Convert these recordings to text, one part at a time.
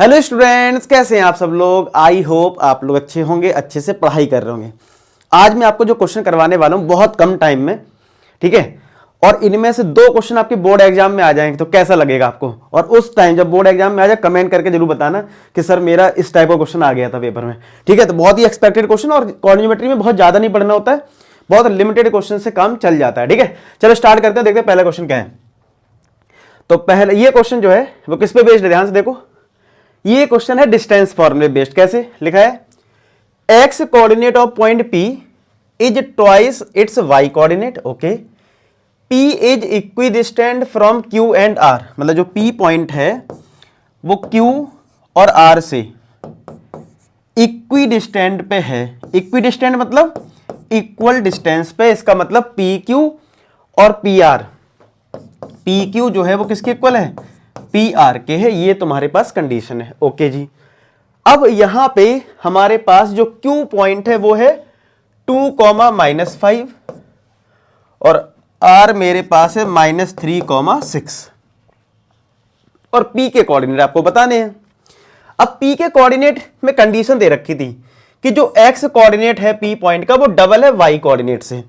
Hello students, कैसे हैं आप सब लोग। आई होप आप लोग अच्छे होंगे, अच्छे से पढ़ाई कर रहे होंगे। आज मैं आपको जो क्वेश्चन करवाने वाला हूं बहुत कम टाइम में, ठीक है, और इनमें से 2 क्वेश्चन आपके बोर्ड एग्जाम में आ जाएंगे तो कैसा लगेगा आपको। और उस टाइम जब बोर्ड एग्जाम में आ जाए कमेंट करके जरूर बताना कि सर मेरा इस टाइप का क्वेश्चन आ गया था पेपर में, ठीक है। तो बहुत ही एक्सपेक्टेड क्वेश्चन, और कॉर्डियोमेट्री में बहुत ज्यादा नहीं पढ़ना होता है, बहुत लिमिटेड क्वेश्चन से काम चल जाता है, ठीक है। चलो स्टार्ट करते हैं, देखते हैं पहला क्वेश्चन क्या है। तो पहले ये क्वेश्चन जो है वो किस पे बेस्ड है, ध्यान से देखो। ये क्वेश्चन है डिस्टेंस फॉर्मूले बेस्ड। कैसे लिखा है, X coordinate of point P is twice its Y coordinate. Okay, P is equidistant from Q and R, मतलब जो पी पॉइंट है वो क्यू और आर से इक्विडिस्टेंट पे है। इक्विडिस्टेंट मतलब इक्वल डिस्टेंस पे, इसका मतलब पी क्यू और पी आर। पी क्यू जो है वो किसके इक्वल है, पी आर के है। ये तुम्हारे पास कंडीशन है। ओके जी, अब यहां पे हमारे पास जो क्यू पॉइंट है वो है 2,-5 और आर मेरे पास है -3,6 और पी के कोऑर्डिनेट आपको बताने हैं। अब पी के कोऑर्डिनेट में कंडीशन दे रखी थी कि जो एक्स कोऑर्डिनेट है पी पॉइंट का वो डबल है वाई कोऑर्डिनेट से।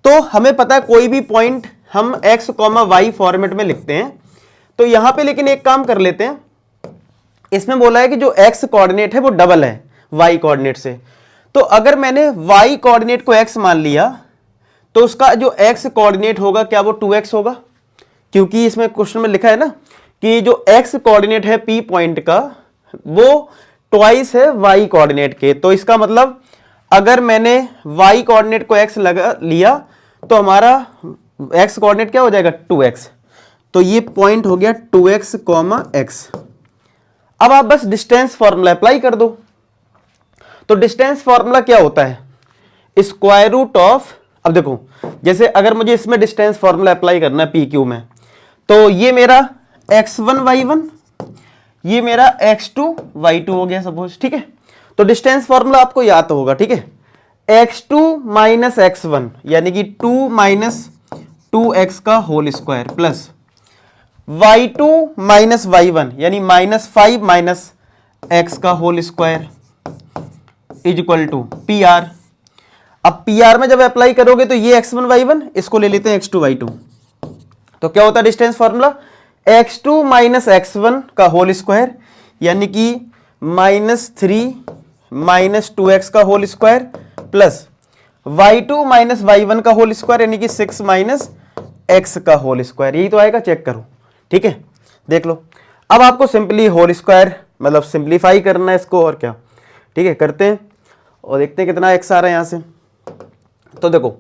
तो हमें पता है कोई भी पॉइंट हम एक्स वाई फॉर्मेट में लिखते हैं। तो यहां पे लेकिन एक काम कर लेते हैं, इसमें बोला है कि जो एक्स कोऑर्डिनेट है वो डबल है वाई कोऑर्डिनेट से। तो अगर मैंने वाई कोऑर्डिनेट को एक्स मान लिया तो उसका जो एक्स कोऑर्डिनेट होगा क्या वो 2x होगा, क्योंकि इसमें क्वेश्चन में लिखा है ना कि जो एक्स कोऑर्डिनेट है पी पॉइंट का वो ट्वाइस है वाई कोऑर्डिनेट के। तो इसका मतलब अगर मैंने वाई कोऑर्डिनेट को एक्स लगा लिया तो हमारा एक्स कोऑर्डिनेट क्या हो जाएगा 2x। तो ये पॉइंट हो गया 2x, x। अब आप बस डिस्टेंस फॉर्मूला अप्लाई कर दो। तो डिस्टेंस फॉर्मूला क्या होता है, स्क्वायर रूट ऑफ, अब देखो जैसे अगर मुझे इसमें डिस्टेंस फॉर्मूला अप्लाई करना है पी क्यू में, तो ये मेरा x1 y1, ये मेरा x2 y2 हो गया सपोज, ठीक है। तो डिस्टेंस फॉर्मूला आपको याद तो होगा, ठीक है। x2 माइनस x1 यानी कि 2 माइनस 2x का whole square plus y2 minus y1 यानी -5 माइनस x का whole square is equal to P R. अब पी आर में जब अप्लाई करोगे तो ये x1 y1, इसको ले लेते हैं x2 y2। तो क्या होता है distance formula, x2 minus x1 का होल स्क्वायर यानी कि -3 माइनस 2x का whole square plus y2 minus y1 का होल स्क्वायर यानी कि 6 माइनस x का होल स्क्वायर। यही तो आएगा, चेक करो, ठीक है। देख लो, अब आपको सिंपली होल स्क्वायर मतलब सिंपलीफाई करना है इसको, और क्या, ठीक है, करते हैं और देखते हैं कितना x आ रहा है यहां से। तो देखो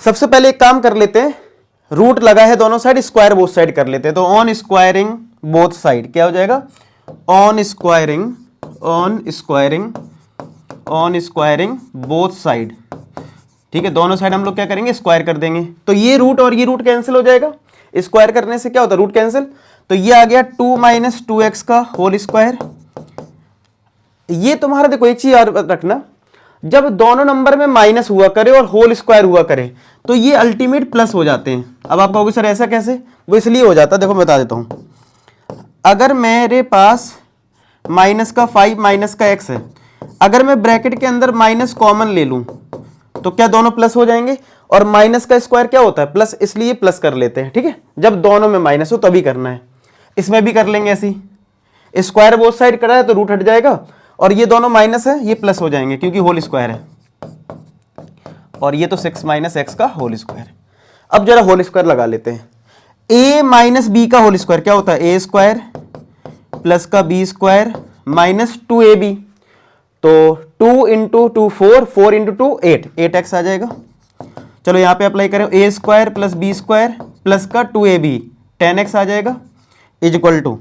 सबसे पहले एक काम कर लेते हैं, रूट लगा है दोनों साइड, स्क्वायर बोथ साइड कर लेते हैं। तो ऑन स्क्वायरिंग बोथ साइड क्या हो जाएगा, ऑन स्क्वायरिंग बोथ साइड, ठीक है। दोनों साइड हम लोग क्या करेंगे, स्क्वायर कर देंगे। तो ये रूट और ये रूट कैंसिल हो जाएगा, स्क्वायर करने से क्या होता है रूट कैंसिल। तो ये आ गया 2 माइनस 2x का होल स्क्वायर। ये तुम्हारा देखो एक चीज याद रखना, जब दोनों नंबर में माइनस हुआ करे और होल स्क्वायर हुआ करे तो ये अल्टीमेट प्लस हो जाते हैं। अब आप कहोगे सर ऐसा कैसे, वो इसलिए हो जाता है, देखो मैं बता देता हूं। अगर मेरे पास माइनस का 5 माइनस का x है, अगर मैं ब्रैकेट के अंदर माइनस कॉमन ले लूं तो क्या दोनों प्लस हो जाएंगे, और माइनस का स्क्वायर क्या होता है प्लस, इसलिए प्लस कर लेते हैं, ठीक है। जब दोनों में माइनस हो तभी करना है, इसमें भी कर लेंगे ऐसी। स्क्वायर बोथ साइड करा है तो रूट हट जाएगा, और ये दोनों माइनस है ये प्लस हो जाएंगे क्योंकि होल स्क्वायर है, और ये तो 6 माइनस एक्स का होल स्क्वायर। अब जरा होल स्क्वायर लगा लेते हैं। a माइनस बी का होल स्क्वायर क्या होता है, ए स्क्वायर प्लस का बी स्क्वायर माइनस 2ab। तो 2 इंटू 2 4, 4 इंटू 2 8, 8x आ जाएगा। चलो यहां पे अप्लाई करें, a square plus b square plus का 2ab 10x आ जाएगा is equal to,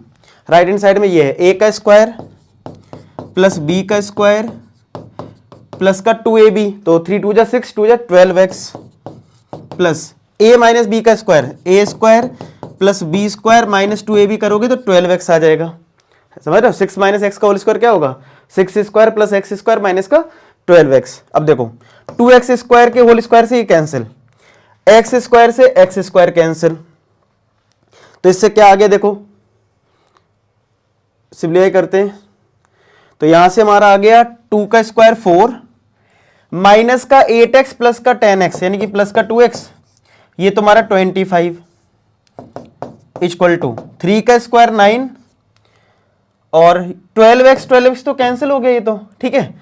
right hand side में ये है a का स्क्वायर प्लस b का स्क्वायर प्लस का 2ab, तो 3 2 जा 6, 2 जा 12x plus a minus b का square, a square plus b square minus 2ab करोगे तो 12x आ जाएगा। समझ रहे हो, 6 माइनस एक्स का होल स्क्वायर क्या होगा, 6 square plus x square minus का 12x। अब देखो 2x स्क्वायर के होल स्क्वायर से ये कैंसिल, एक्स स्क्वायर से एक्स स्क्वायर कैंसिल, तो इससे क्या आ गया देखो सिम्प्लीफाई करते हैं तो यहां से हमारा आ गया 2 का स्क्वायर 4 माइनस का 8x प्लस का 10x यानी कि प्लस का 2x, ये तुम्हारा 25 इक्वल टू 3 का स्क्वायर 9 और 12x तो कैंसिल हो गया ये तो, ठीक है,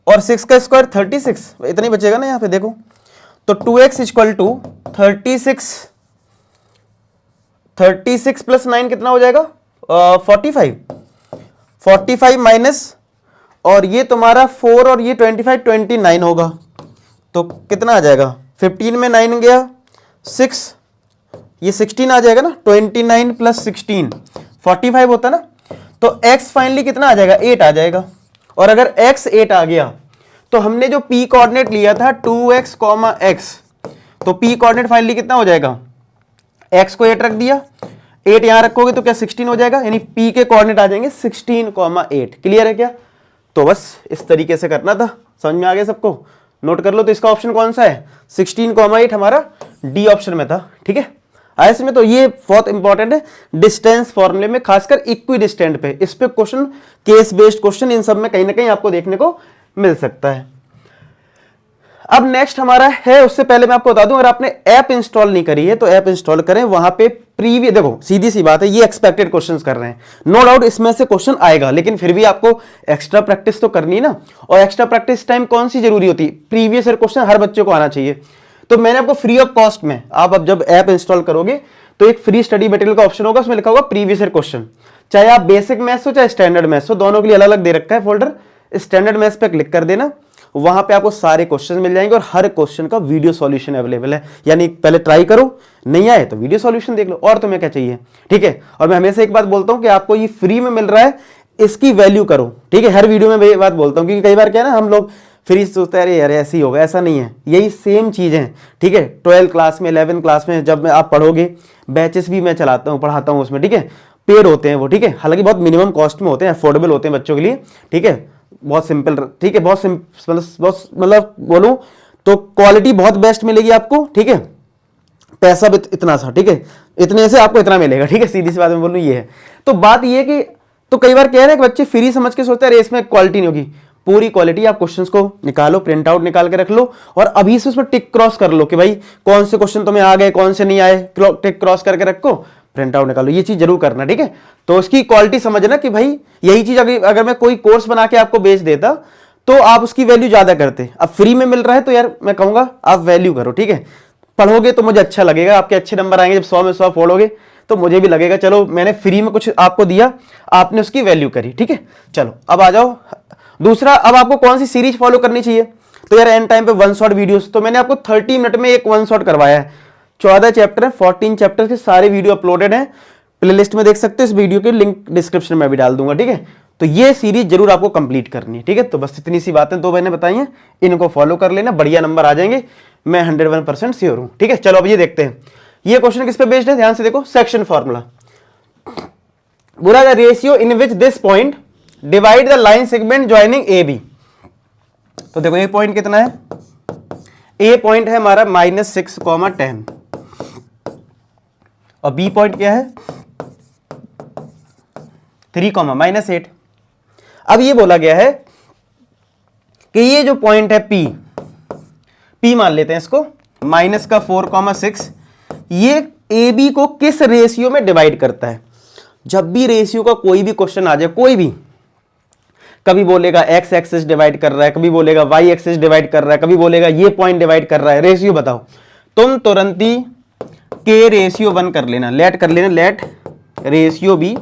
और 6 का स्क्वायर 36, इतना ही बचेगा ना यहाँ पे देखो, तो 2x इक्वल टू 36 प्लस 9 कितना हो जाएगा 45 माइनस, और ये तुम्हारा 4 और ये 25 29 होगा, तो कितना आ जाएगा 15 में 9 गया 6, ये 16 आ जाएगा ना, 29 प्लस 16 45 होता ना, तो x फाइनली कितना आ जाएगा 8 आ जाएगा। और अगर x 8 आ गया तो हमने जो p कोऑर्डिनेट लिया था 2x, x, तो p कोऑर्डिनेट फाइनली कितना हो जाएगा, x को 8 रख दिया, 8 यहां रखोगे तो क्या 16 हो जाएगा, यानी p के कोऑर्डिनेट आ जाएंगे 16, 8। क्लियर है क्या? तो बस इस तरीके से करना था, समझ में आ गया सबको? नोट कर लो। तो इसका ऑप्शन कौन सा है 16, 8 हमारा डी ऑप्शन में था, ठीक है। आईएएस में तो ये बहुत इंपॉर्टेंट है, डिस्टेंस फॉर्मूले में, खासकर इक्वी डिस्टेंट पे, इस पे question, case based question in सब में कहीं ना कहीं आपको देखने को मिल सकता है। अब नेक्स्ट हमारा है, उससे पहले मैं आपको बता दूं, अगर आपने ऐप इंस्टॉल नहीं करी है तो ऐप इंस्टॉल करें, वहां पे प्रीवियस, देखो सीधी सी बात है, ये एक्सपेक्टेड क्वेश्चंस कर रहे हैं, नो डाउट इसमें से क्वेश्चन आएगा, लेकिन फिर भी आपको एक्स्ट्रा प्रैक्टिस तो करनी है ना, और एक्स्ट्रा प्रैक्टिस टाइम कौन सी जरूरी होती है, प्रीवियस ईयर क्वेश्चन हर बच्चे को आना चाहिए। तो मैंने आपको फ्री ऑफ कॉस्ट में, आप अब जब ऐप इंस्टॉल करोगे तो एक फ्री स्टडी मटेरियल का ऑप्शन होगा, उसमें लिखा होगा प्रीवियस ईयर क्वेश्चन, चाहे आप बेसिक मैथ्स हो चाहे स्टैंडर्ड मैथ्स हो, दोनों के लिए अलग अलग दे रखा है फोल्डर। स्टैंडर्ड मैथ्स पे क्लिक कर देना, वहां पे आपको सारे क्वेश्चन मिल जाएंगे और हर क्वेश्चन का वीडियो सॉल्यूशन अवेलेबल है, यानी पहले ट्राई करो, नहीं आए तो वीडियो सॉल्यूशन देख लो, और तुम्हें क्या चाहिए, ठीक है। और मैं हमेशा एक बात बोलता हूं कि आपको ये फ्री में मिल रहा है, इसकी वैल्यू करो, ठीक है। हर वीडियो में मैं ये बात बोलता हूं, क्योंकि कई बार क्या है ना, हम लोग फ्री सोचते हैं अरे यार ऐसे ही होगा, ऐसा नहीं है, यही सेम चीजें हैं, ठीक है। 12 क्लास में, 11 क्लास में जब आप पढ़ोगे, बैचेस भी मैं चलाता हूँ, पढ़ाता हूँ उसमें, ठीक है, पेड होते हैं वो, ठीक है, हालांकि बहुत मिनिमम कॉस्ट में होते हैं, अफोर्डेबल होते हैं बच्चों के लिए, ठीक है, बहुत सिंपल, ठीक है, बहुत मतलब बोलूं तो क्वालिटी बहुत बेस्ट मिलेगी आपको, ठीक है, पैसा भी इतना सा, ठीक है, इतने से आपको इतना मिलेगा, ठीक है, सीधी सी बात में बोलूं ये है। तो बात ये है कि, तो कई बार कह रहे हैं कि बच्चे फ्री समझ के सोचते हैं रेस में क्वालिटी नहीं होगी, पूरी क्वालिटी, आप क्वेश्चंस को निकालो, प्रिंट आउट निकाल के रख लो, और अभी से उसमें टिक क्रॉस कर लो कि भाई कौन से क्वेश्चन तुम्हें आ गए, कौन से नहीं आए, टिक क्रॉस करके रखो, प्रिंट आउट निकालो, ये चीज जरूर करना, ठीक है। तो उसकी क्वालिटी समझना कि भाई यही चीज अगर मैं कोई कोर्स बना के आपको बेच देता तो आप उसकी वैल्यू ज्यादा करते, अब फ्री में मिल रहा है तो यार मैं कहूंगा आप वैल्यू करो, ठीक है। पढ़ोगे तो मुझे अच्छा लगेगा, आपके अच्छे नंबर आएंगे, जब 100 में 100 फोड़ोगे तो मुझे भी लगेगा चलो मैंने फ्री में कुछ आपको दिया, आपने उसकी वैल्यू करी, ठीक है। चलो अब आ जाओ दूसरा, अब आपको कौन सी सीरीज फॉलो करनी चाहिए, तो यार एंड टाइम पे वन शॉट वीडियोस, तो मैंने आपको 30 मिनट में एक वन शॉट करवाया है, 14 चैप्टर है, 14 चैप्टर के सारे वीडियो अपलोडेड हैं, प्लेलिस्ट में देख सकते हो, इस वीडियो के लिंक डिस्क्रिप्शन में भी डाल दूंगा, ठीक है। तो ये सीरीज जरूर आपको कंप्लीट करनी है, ठीक है। तो बस इतनी सी बातें दो मैंने बताई हैं, इनको फॉलो कर लेना, बढ़िया नंबर आ जाएंगे, मैं 101% श्योर हूं, ठीक है। चलो अब ये देखते हैं, ये क्वेश्चन किस पे बेस्ड है, ध्यान से देखो, सेक्शन फॉर्मूला, बुरा the ratio in which this point divide the line segment joining A B. तो देखो ए पॉइंट कितना है, ए पॉइंट है हमारा -6, 10, और बी पॉइंट क्या है 3, -8। अब ये बोला गया है कि ये जो पॉइंट है P मान लेते हैं इसको, -4, 6, ये ए बी को किस रेशियो में डिवाइड करता है। जब भी रेशियो का कोई भी क्वेश्चन आ जाए, कोई भी, कभी बोलेगा x एक्सिस डिवाइड कर रहा है, कभी बोलेगा y एक्सिस डिवाइड कर रहा है, कभी बोलेगा ये पॉइंट डिवाइड कर रहा है, रेशियो बताओ, तुम तुरंत ही के रेशियो 1 कर लेना, लेट कर लेना, लेट रेशियो बी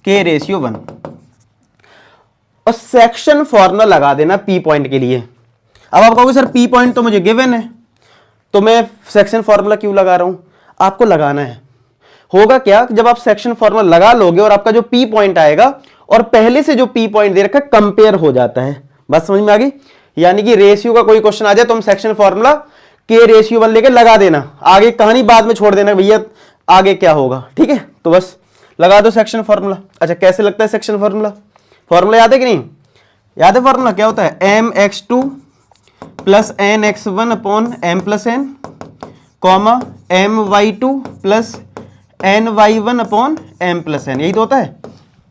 के रेशियो 1, और सेक्शन फॉर्मूला लगा देना पी पॉइंट के लिए। अब आप कहोगे सर पी पॉइंट तो मुझे गिवन है, तो मैं सेक्शन फॉर्मूला क्यों लगा रहा हूं, आपको लगाना है। होगा क्या, जब आप सेक्शन फॉर्मूला लगा लोगे और आपका जो पी पॉइंट आएगा और पहले से जो पी पॉइंट दे रखा है कंपेयर हो जाता है, बात समझ में आ गई। यानी कि रेशियो का कोई क्वेश्चन आ जाए, तुम सेक्शन फॉर्मूला के रेशियो 1 लेके लगा देना, आगे कहानी बाद में छोड़ देना भैया आगे क्या होगा, ठीक है। तो बस लगा दो सेक्शन फॉर्मूला। अच्छा कैसे लगता है सेक्शन फॉर्मूला, फॉर्मूला याद है कि नहीं, याद है फॉर्मूला क्या होता है, mx2 plus nx1 upon m plus n, my2 plus ny1 upon m plus n, यही तो होता है।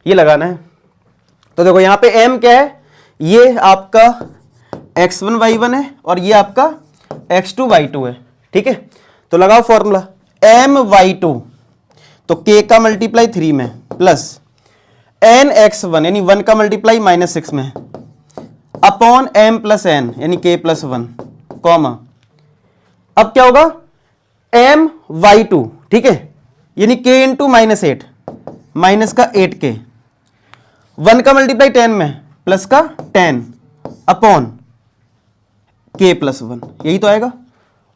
ये लगाना है। तो देखो यहां पे m क्या है, ये आपका x1 y1 है और ये आपका x2 y2 है, ठीक है। तो लगाओ फॉर्मूला m y2, तो k का मल्टीप्लाई 3 में प्लस n x1 यानी 1 का मल्टीप्लाई -6 में अपॉन m प्लस n यानी k प्लस 1 कॉमा, अब क्या होगा m y2, ठीक है, यानी k इंटू -8 माइनस का 8k, 1 का मल्टीप्लाई 10 में प्लस का 10 अपॉन k प्लस 1, यही तो आएगा।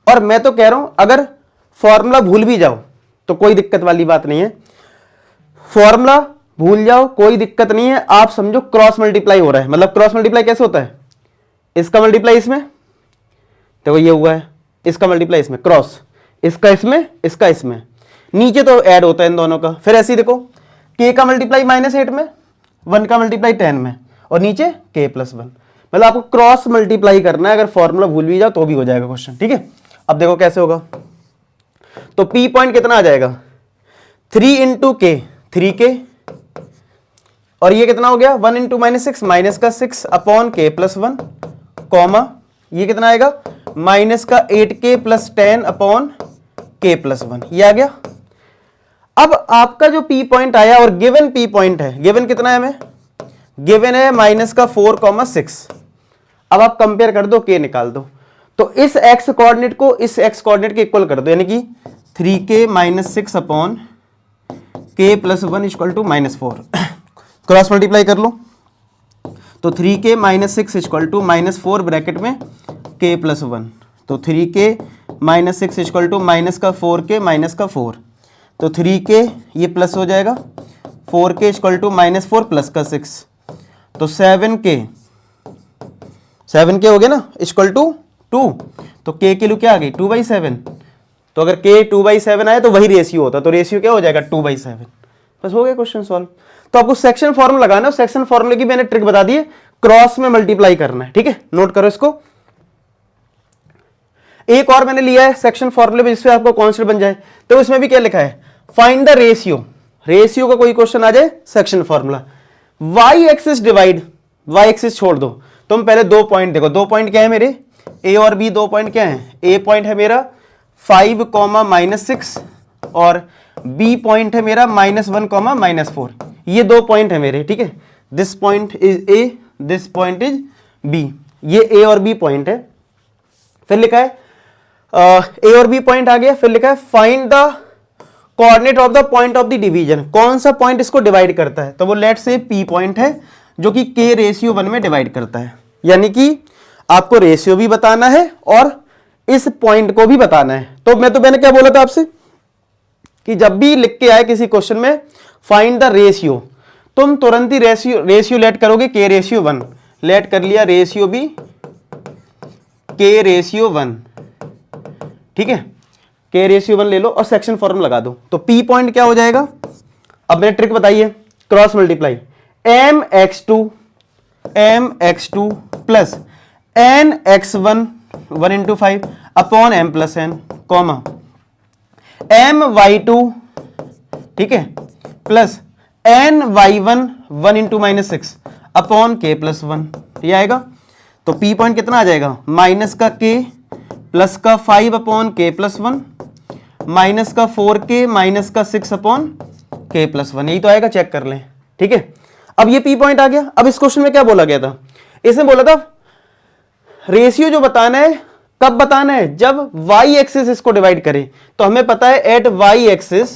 और मैं तो कह रहा हूं अगर फॉर्मूला भूल भी जाओ तो कोई दिक्कत वाली बात नहीं है, फॉर्मूला भूल जाओ कोई दिक्कत नहीं है, आप समझो क्रॉस मल्टीप्लाई हो रहा है। मतलब क्रॉस मल्टीप्लाई कैसे होता है, इसका मल्टीप्लाई इसमें, देखो ये हुआ है, इसका मल्टीप्लाई इसमें, क्रॉस इसका इसमें, इसका इसमें, नीचे तो ऐड होता है इन दोनों का। फिर ऐसे ही देखो k का मल्टीप्लाई -8 में, 1 का मल्टीप्लाई 10 में और नीचे k प्लस 1। मतलब आपको क्रॉस मल्टीप्लाई करना है, अगर फॉर्मूला भूल भी जाओ तो भी हो जाएगा क्वेश्चन, ठीक है। अब देखो कैसे होगा, तो p पॉइंट कितना आ जाएगा 3 इंटू के 3k, और ये कितना हो गया 1 इंटू -6 माइनस का 6 अपॉन k प्लस 1 कॉमा, ये कितना आएगा माइनस का 8k plus 10 upon k plus 1, ये आ गया। अब आपका जो p पॉइंट आया और गिवन p पॉइंट है, गिवन कितना है हमें, गिवन है माइनस का 4,6। अब आप कंपेयर कर दो, k निकाल दो, तो इस x कोऑर्डिनेट को इस x कोऑर्डिनेट के इक्वल कर दो, यानी कि 3k minus 6 upon k plus 1 equal to -4। Cross multiply कर लो, तो 3k minus 6 equal to -4 bracket में k प्लस 1, तो 3k minus 6 equal to minus का 4k माइनस का 4, तो 3k ये प्लस हो जाएगा, 4k इक्वल टू -4 प्लस का 6, तो 7k हो गया ना इक्वल टू 2, तो k की वैल्यू क्या आ गई 2/7। तो अगर k 2/7 आए तो वही रेशियो होता, तो रेशियो क्या हो जाएगा 2/7। बस हो गया क्वेश्चन सॉल्व। तो आपको सेक्शन फॉर्मूला लगाना है, सेक्शन फॉर्मूले की मैंने ट्रिक बता दी है, क्रॉस में मल्टीप्लाई करना है, ठीक है, नोट करो इसको। एक और मैंने लिया है सेक्शन फॉर्मूले में जिससे आपको कॉन्सेप्ट बन जाए, तो इसमें भी क्या लिखा है फाइंड द रेशियो, रेशियो का कोई क्वेश्चन आ जाए section formula, y axis divide, y axis छोड़ दो, तुम पहले 2 पॉइंट देखो, 2 पॉइंट क्या है मेरे a और b, 2 पॉइंट क्या है, a पॉइंट है मेरा 5, -6 और b पॉइंट है मेरा -1, -4, ये 2 पॉइंट है मेरे, ठीक है, this point is a, this point is b, ये a और b पॉइंट है। फिर लिखा है a और b पॉइंट आ गया, फिर लिखा है find the coordinate of the point of the division, कौन सा पॉइंट इसको डिवाइड करता है, तो वो लेट से p पॉइंट है जो कि k रेशियो 1 में डिवाइड करता है। यानी कि आपको रेशियो भी बताना है और इस पॉइंट को भी बताना है। तो मैंने क्या बोला था आपसे कि जब भी लिख के आए किसी क्वेश्चन में फाइंड द रेशियो, तुम तुरंत ही रेशियो लेट करोगे k रेशियो 1, लेट कर लिया, रेशियो भी k रेशियो 1, ठीक है, k रेशियो 1 ले लो और सेक्शन फॉर्मूला लगा दो, तो p पॉइंट क्या हो जाएगा। अब मैंने ट्रिक बताई है, cross multiply mx2 plus nx1 1 into 5 upon m plus n comma my2, ठीक है, plus ny1 1 into -6 upon k plus 1, ये आएगा। तो p पॉइंट कितना आ जाएगा माइनस का k प्लस का 5 अपॉन k प्लस 1 माइनस का 4k माइनस का 6 अपॉन k प्लस 1, यही तो आएगा, चेक कर लें, ठीक है। अब ये p पॉइंट आ गया। अब इस क्वेश्चन में क्या बोला गया था, इसमें बोला था रेशियो जो बताना है कब बताना है, जब y एक्सिस इसको डिवाइड करे। तो हमें पता है at y axis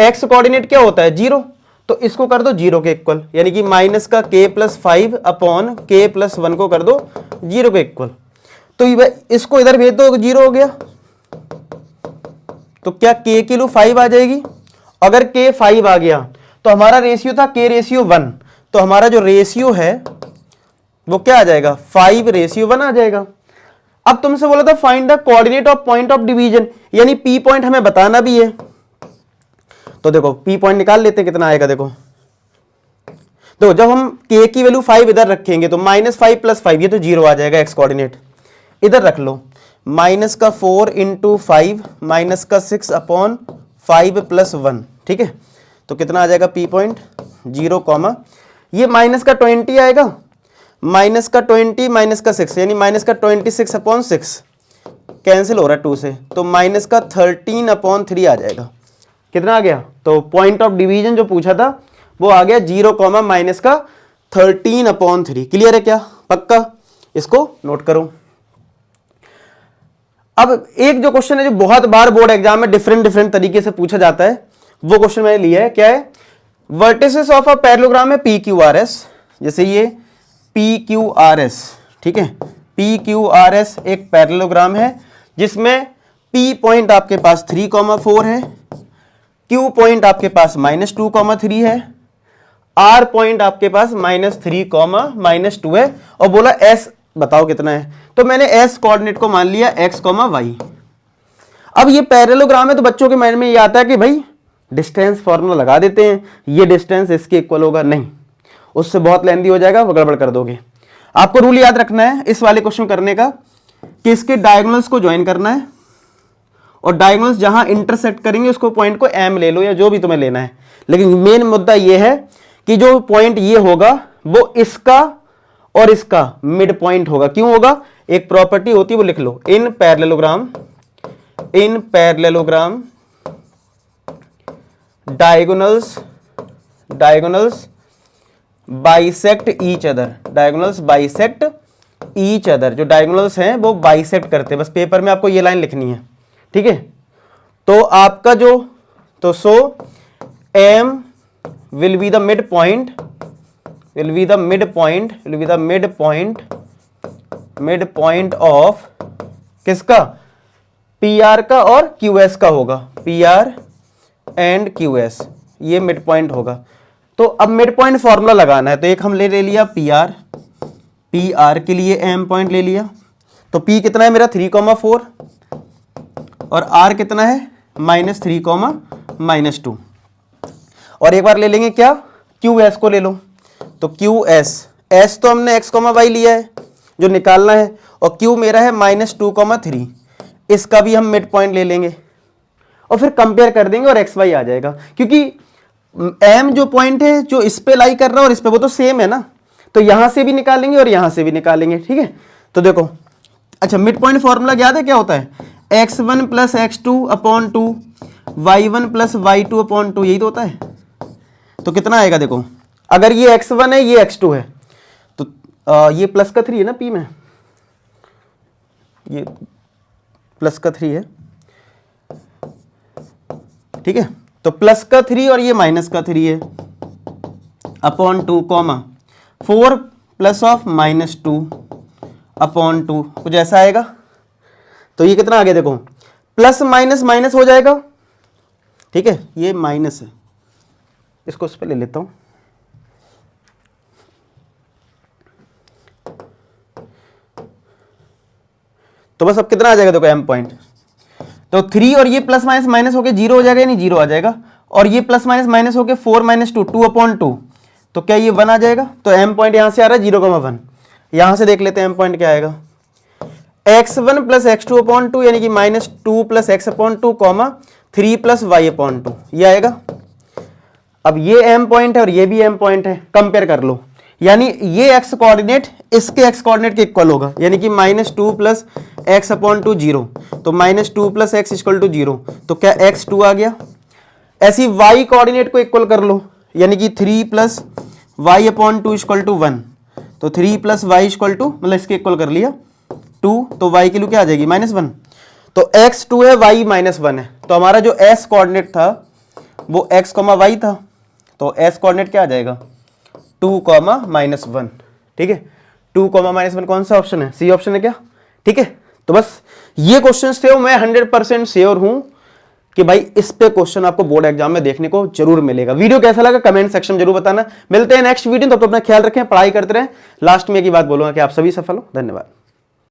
x coordinate क्या होता है 0, तो इसको कर दो 0 के इक्वल, यानी कि माइनस का k plus 5 upon k plus 1 को कर दो 0 के इक्वल। तो इसको इधर भेज दो, 0 हो गया, तो क्या k की वैल्यू 5 आ जाएगी। अगर k 5 आ गया तो हमारा रेशियो था k रेशियो 1, तो हमारा जो रेशियो है वो क्या आ जाएगा 5 रेशियो 1 आ जाएगा। अब तुमसे बोला था find the coordinate of point of division, यानी p पॉइंट हमें बताना भी है। तो देखो p पॉइंट निकाल लेते हैं, कितना आएगा देखो जब हम k की वैल्यू 5 इधर रखेंगे तो -5 प्लस 5, ये तो 0 आ जाएगा x कोऑर्डिनेट, इधर रख लो, माइनस का 4 इंटू 5 माइनस का 6 अपॉन 5 प्लस 1, ठीक है, तो कितना आ जाएगा P पॉइंट 0 कॉमा, ये माइनस का 20 आएगा, माइनस का 20 माइनस का 6 यानी माइनस का 26/6 कैंसिल हो रहा है 2 से, तो माइनस का 13/3 आ जाएगा। कितना आ गया? तो पॉइंट ऑफ डिवीजन जो पूछा था वो आ गया 0 कॉमा माइनस का 13/3। क्लियर है क्या? पक्का? इसको नोट करो। अब एक जो क्वेश्चन है जो बहुत बार बोर्ड एग्जाम में डिफरेंट तरीके से पूछा जाता है, वो क्वेश्चन मैंने लिया है। क्या है? वर्टिसेस ऑफ अ पैरेललोग्राम है PQRS, जैसे ये PQRS, ठीक है, PQRS एक पैरेललोग्राम है जिसमें P पॉइंट आपके पास 3,4 है, Q पॉइंट आपके पास -2,3 है, R पॉइंट आपके पास -3,-2 है, और बोला S बताओ कितना है। तो मैंने S कोऑर्डिनेट को मान लिया x, y। अब ये पैरेललोग्राम है तो बच्चों के माइंड में ये आता है कि भाई डिस्टेंस फॉर्मूला लगा देते हैं, ये डिस्टेंस इसके इक्वल होगा। नहीं, उससे बहुत लेंथी हो जाएगा, वो गड़बड़ कर दोगे। आपको रूल याद रखना है इस वाले क्वेश्चन करने का कि इसके डायगोनल्स को ज्वाइन करना है, और डायगोनल्स जहां इंटरसेक्ट करेंगे उसको पॉइंट को M ले लो या जो भी तुम्हें लेना है। लेकिन मेन मुद्दा यह है कि जो पॉइंट ये होगा वो इसका और इसका मिड पॉइंट होगा। क्यों होगा? एक प्रॉपर्टी होती है, वो लिख लो। In parallelogram diagonals bisect each other, जो डायगोनल्स हैं वो बाइसेक्ट करते हैं। बस पेपर में आपको ये लाइन लिखनी है, ठीक है। तो आपका जो सो M will be the midpoint of किसका? PR का और QS का होगा, PR एंड QS, ये मिड पॉइंट होगा। तो अब मिड पॉइंट फॉर्मूला लगाना है, तो एक हम ले लिया PR के लिए M पॉइंट ले लिया। तो P कितना है मेरा 3,4 और R कितना है -3,-2। और एक बार ले लेंगे क्या? QS को ले लो। तो S तो हमने x, y लिया है जो निकालना है, और Q मेरा है -2,3। इसका भी हम मिड पॉइंट ले लेंगे और फिर कंपेयर कर देंगे और x, y आ जाएगा। क्योंकि M जो पॉइंट है जो इस पे लाई कर रहा है और इस पे, वो तो सेम है ना, तो यहां से भी निकालेंगे और यहां से भी निकालेंगे, ठीक है। तो देखो, अच्छा मिड पॉइंट फॉर्मूला याद है क्या होता है? x1 + x2/2 y1 + y2/2, यही तो होता है। तो कितना आएगा? देखो, अगर ये x1 है ये x2 है, तो ये प्लस का 3 है ना P में, ये प्लस का 3 है, ठीक है। तो प्लस का 3 और ये माइनस का 3 है /2, 4 +(-2)/2 कुछ ऐसा आएगा। तो ये कितना आ गया? देखो, प्लस माइनस माइनस हो जाएगा, ठीक है, ये माइनस है, इसको उस पर ले लेता हूं। तो बस अब कितना आ जाएगा? देखो M पॉइंट, तो 3 और ये प्लस माइनस माइनस होके 0 हो जाएगा, यानी 0 आ जाएगा, और ये प्लस माइनस माइनस होके 4 - 2 2/2, तो क्या ये 1 आ जाएगा? तो M पॉइंट यहां से आ रहा है 0,1। यहां से देख लेते हैं M पॉइंट क्या आएगा। x1 + x2/2 यानी कि -2 + x/2, 3 + y/2, ये आएगा। अब ये M पॉइंट है और ये भी M पॉइंट है, कंपेयर कर लो, यानी ये x कोऑर्डिनेट इसके x कोऑर्डिनेट के इक्वल होगा, यानी कि -2 + x/2 0, तो -2 + x = 0, तो क्या x2 आ गया। ऐसी y कोऑर्डिनेट को इक्वल कर लो, यानी कि 3 + y/2 = 1, तो 3 + y = मतलब इसके इक्वल कर लिया 2, तो y की वैल्यू क्या आ जाएगी? -1। तो x2 है, y -1 है, तो हमारा जो s कोऑर्डिनेट था वो x, y था, तो s कोऑर्डिनेट क्या आ जाएगा? 2, -1, ठीक है। 2, -1 कौन सा ऑप्शन है? सी ऑप्शन है क्या? ठीक है। तो बस ये क्वेश्चन थे, मैं 100% श्योर हूं कि भाई इस पे क्वेश्चन आपको बोर्ड एग्जाम में देखने को जरूर मिलेगा। वीडियो कैसा लगा कमेंट सेक्शन में जरूर बताना। मिलते हैं नेक्स्ट वीडियो, तब तो अपना ख्याल रखें, पढ़ाई करते रहें। लास्ट में एक ही बात बोलूंगा कि आप सभी सफल हो। धन्यवाद।